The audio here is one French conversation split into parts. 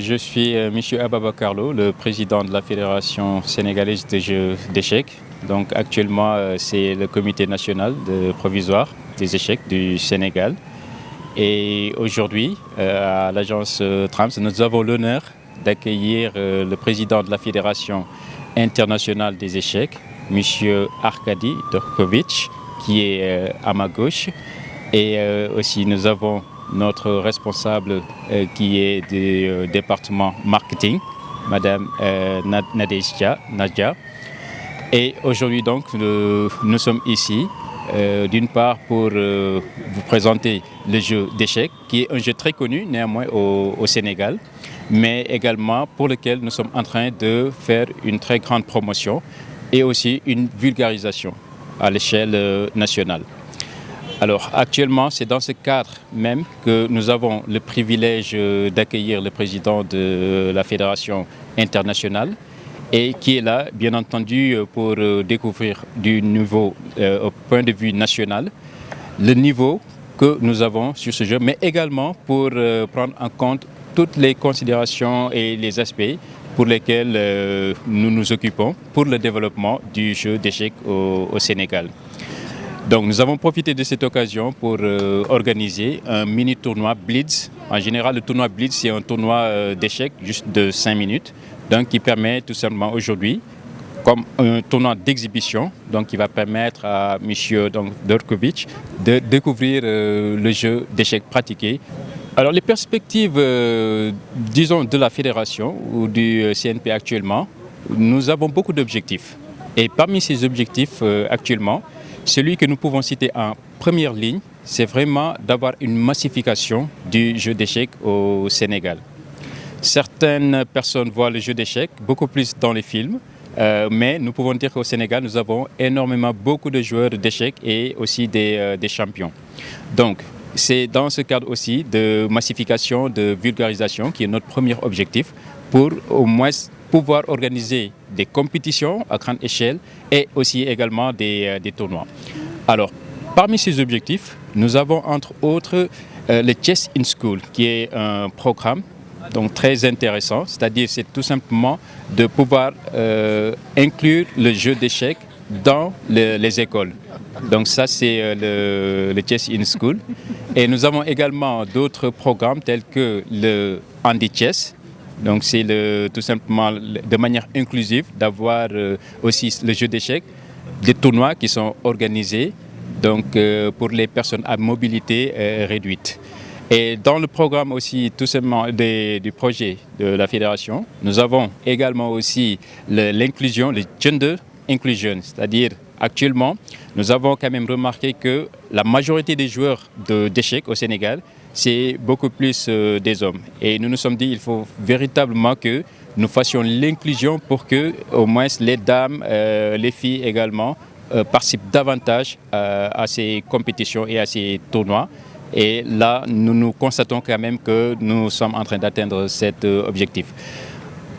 je suis Monsieur Ababa Lo, le président de la Fédération sénégalaise de jeux d'échecs. Donc actuellement, c'est le comité national provisoire des échecs du Sénégal. Et aujourd'hui, à l'agence Trams, nous avons l'honneur d'accueillir le président de la Fédération internationale des échecs, Monsieur Arkady Dorkovitch, qui est à ma gauche. Et aussi, nous avons notre responsable qui est du département marketing, Madame Nadia. Et aujourd'hui donc nous sommes ici d'une part pour vous présenter le jeu d'échecs qui est un jeu très connu néanmoins au Sénégal, mais également pour lequel nous sommes en train de faire une très grande promotion et aussi une vulgarisation à l'échelle nationale. Alors actuellement, c'est dans ce cadre même que nous avons le privilège d'accueillir le président de la Fédération internationale et qui est là, bien entendu, pour découvrir du nouveau, au point de vue national, le niveau que nous avons sur ce jeu, mais également pour prendre en compte toutes les considérations et les aspects pour lesquels nous nous occupons pour le développement du jeu d'échecs au Sénégal. Donc nous avons profité de cette occasion pour organiser un mini tournoi Blitz. En général, le tournoi Blitz, c'est un tournoi d'échecs juste de 5 minutes, donc qui permet tout simplement aujourd'hui, comme un tournoi d'exhibition, donc qui va permettre à M. Dorkovitch de découvrir le jeu d'échecs pratiqué. Alors les perspectives, disons, de la fédération ou du CNP actuellement, nous avons beaucoup d'objectifs. Et parmi ces objectifs actuellement, celui que nous pouvons citer en première ligne, c'est vraiment d'avoir une massification du jeu d'échecs au Sénégal. Certaines personnes voient le jeu d'échecs beaucoup plus dans les films, mais nous pouvons dire qu'au Sénégal, nous avons beaucoup de joueurs d'échecs et aussi des champions. Donc, c'est dans ce cadre aussi de massification, de vulgarisation qui est notre premier objectif pour au moins pouvoir organiser des compétitions à grande échelle et aussi également des tournois. Alors, parmi ces objectifs, nous avons entre autres le Chess in School, qui est un programme donc très intéressant, c'est-à-dire c'est tout simplement de pouvoir inclure le jeu d'échecs dans les écoles. Donc ça c'est le Chess in School. Et nous avons également d'autres programmes tels que le Handi Chess. Donc c'est tout simplement de manière inclusive d'avoir aussi le jeu d'échecs, des tournois qui sont organisés donc, pour les personnes à mobilité réduite. Et dans le programme aussi tout simplement du projet de la fédération, nous avons également aussi l'inclusion, le gender inclusion, c'est-à-dire actuellement nous avons quand même remarqué que la majorité des joueurs d'échecs au Sénégal, c'est beaucoup plus des hommes. Et nous nous sommes dit qu'il faut véritablement que nous fassions l'inclusion pour que au moins les dames, les filles également, participent davantage à ces compétitions et à ces tournois. Et là, nous constatons quand même que nous sommes en train d'atteindre cet objectif.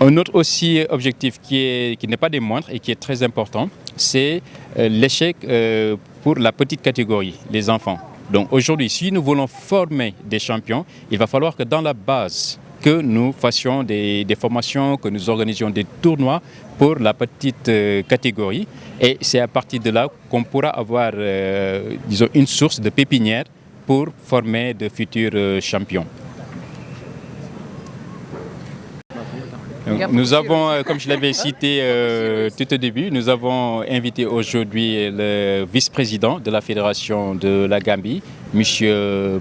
Un autre aussi objectif qui n'est pas des moindres et qui est très important, c'est l'échec pour la petite catégorie, les enfants. Donc aujourd'hui, si nous voulons former des champions, il va falloir que dans la base, que nous fassions des formations, que nous organisions des tournois pour la petite catégorie. Et c'est à partir de là qu'on pourra avoir disons, une source de pépinière pour former de futurs champions. Nous avons, comme je l'avais cité tout au début, nous avons invité aujourd'hui le vice-président de la Fédération de la Gambie, M.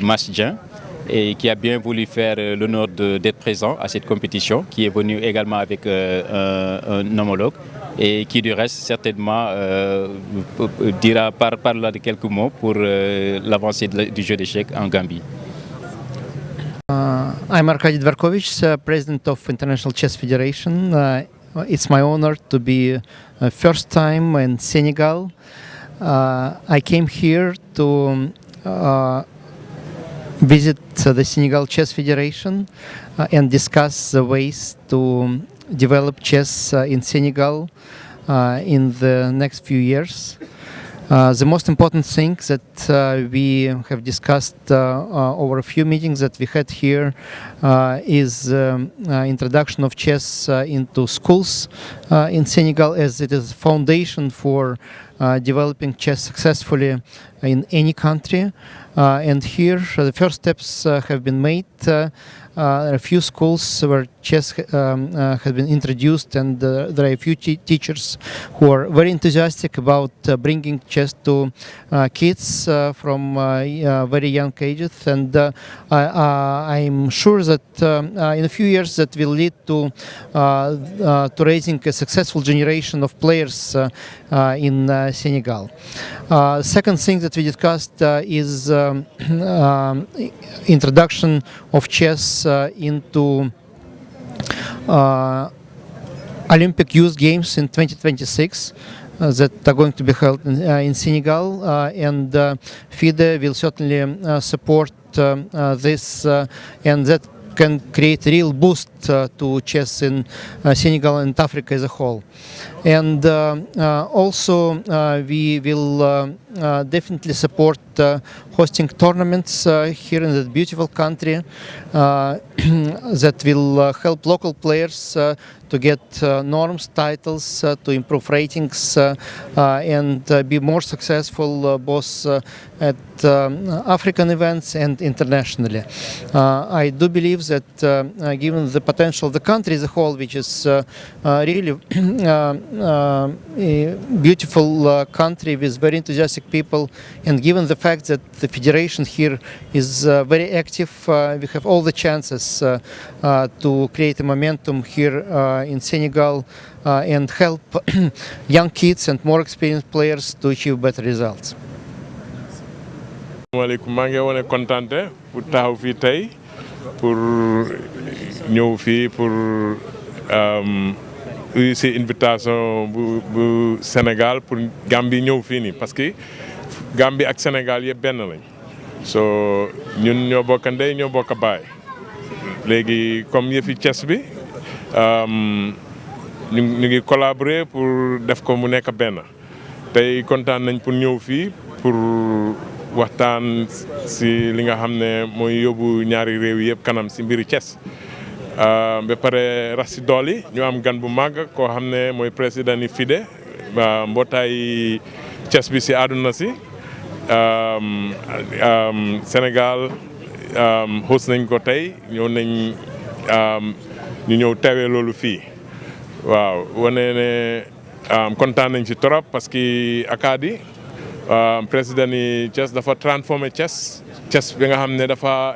Masdien, et qui a bien voulu faire l'honneur d'être présent à cette compétition, qui est venu également avec un homologue et qui du reste certainement dira par là de quelques mots pour l'avancée du jeu d'échecs en Gambie. I'm Arkady Dvorkovich, President of International Chess Federation. It's my honor to be first time in Senegal. I came here to visit the Senegal Chess Federation and discuss the ways to develop chess in Senegal in the next few years. The most important thing that we have discussed over a few meetings that we had here is introduction of chess into schools in Senegal, as it is a foundation for developing chess successfully in any country. And here the first steps have been made. There are a few schools where chess has been introduced, and there are a few teachers who are very enthusiastic about bringing chess to kids from very young ages. And I'm sure that in a few years that will lead to raising a successful generation of players in Senegal. Second thing that we discussed is introduction of chess into Olympic Youth Games in 2026 that are going to be held in Senegal, and FIDE will certainly support this, and that can create a real boost to chess in Senegal and Africa as a whole. And also we will definitely support hosting tournaments here in this beautiful country that will help local players to get norms, titles, to improve ratings, and be more successful both at African events and internationally. I do believe that given the potential of the country as a whole, which is really a beautiful country with very enthusiastic people, and given the fact that the federation here is very active, we have all the chances to create a momentum here in Senegal and help young kids and more experienced players to achieve better results. Asalaamaaleykum, maa ngi wane kontante pour taxaw fii tey pour ñëw fii pour réussir invitation bu Sénégal pour Gambie ñëw fii nii, parce que Gambie ak Sénégal yëpp benn lañ. So ñun ñoo bokk ndey ñoo bokk baay. Léegi comme yëfi chess bi ñu ngi collaborer pour def ko mu nekk benn. Tey kontaan nañ pour ñëw fii pour waxtaan si li nga xam ne mooy yóbbu ñaari réew yëpp kanam si mbiru chess. Ba pare rax si dool yi ñu am gan bu màgg koo xam ne mooy président ni FIDE mbootaay chess bi si àdduna si. Sénégal host nañ ko tey ñëw nañ ñu ñëw teewee loolu fii waaw wane ne kontaan nañ ci trop parce que Akadi président ni chess dafa transformé chess bi nga xam ne dafa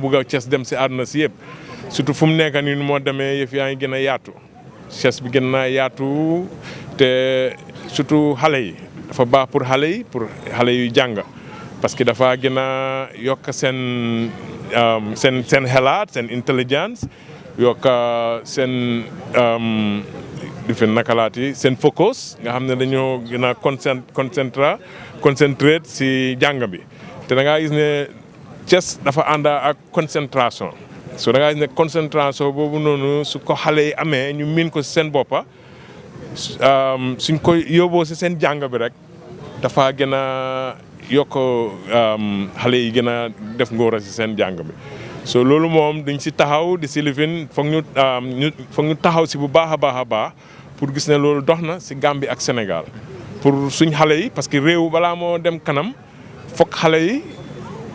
bëgg a chess dem si àdduna si yëpp surtout fu mu nekk nii moo demee yëf yaa ngi gën a yaatu chess bi gën a yaatu te surtout xale yi dafa baax pour xale yu jàng parce que dafa gën a yokk seen xalaat seen intelligence yokk seen difen nakalaat yi seen focus nga xam ne dañoo gën a concentré si jàng bi te da ngaa gis ne chess dafa ànd ak concentration so da ngaa gis ne concentration boobu noonu su ko xale yi amee ñu miin ko si seen boppa suñ ko yóbboo si seen jàng bi rek dafa gën a yokk xale yi gën a def ngóora si seen jàng bi so loolu moom dañ si taxaw di si lifin foog ñu taxaw si bu baax a baax pour gis ne loolu dox na si Gambie ak Sénégal pour suñ xale yi parce que réew balaa moo dem kanam foog xale yi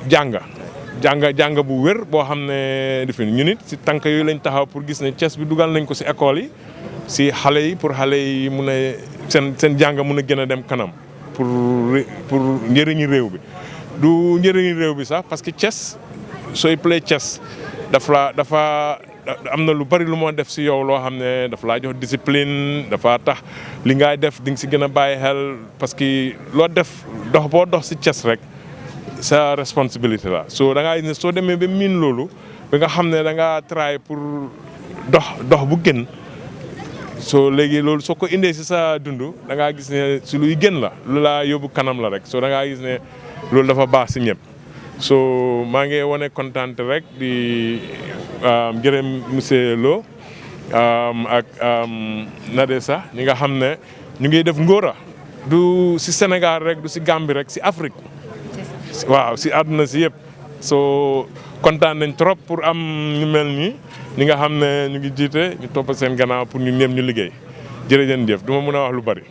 jàng bu wér boo xam ne lifin ñu nit si tànk yooyu lañ taxaw pour gis ne chess bi dugal nañ ko si école yi si xale yi pour xale yi mun a seen jàng mun a gën a dem kanam pour njëriñu réew bi du njëriñu réew bi sax parce que chess sooy play chess dafa am na lu bari lu moo def si yow loo xam ne dafa laa jox discipline dafa tax li ngay def di nga si gën a bàyyi xel parce que loo def boo dox si chess rek sa responsabilité la so da ngaa gis ne soo demee ba miin loolu ba nga xam ne da ngaa try pour dox bu gën so léegi loolu soo ko indee si sa dund da ngaa gis ne si luy gën la lu laa yóbbu kanam la rek so da ngaa gis ne loolu dafa baax si ñëpp so maa ngi wane kontaan rek di gërëm monsieur Lo ak Nadessa ñi nga xam ne ñu ngi def ngóora du si Sénégal rek du si Gambie rek si Afrique waaw si àdduna si yëpp soo kontaan nañ trop pour am ñu mel nii ñi nga xam ne ñu ngi jiite ñu topp seen gannaaw pour ñu ñëpp ñu liggéey jërëjëf du ma mën a wax lu bari.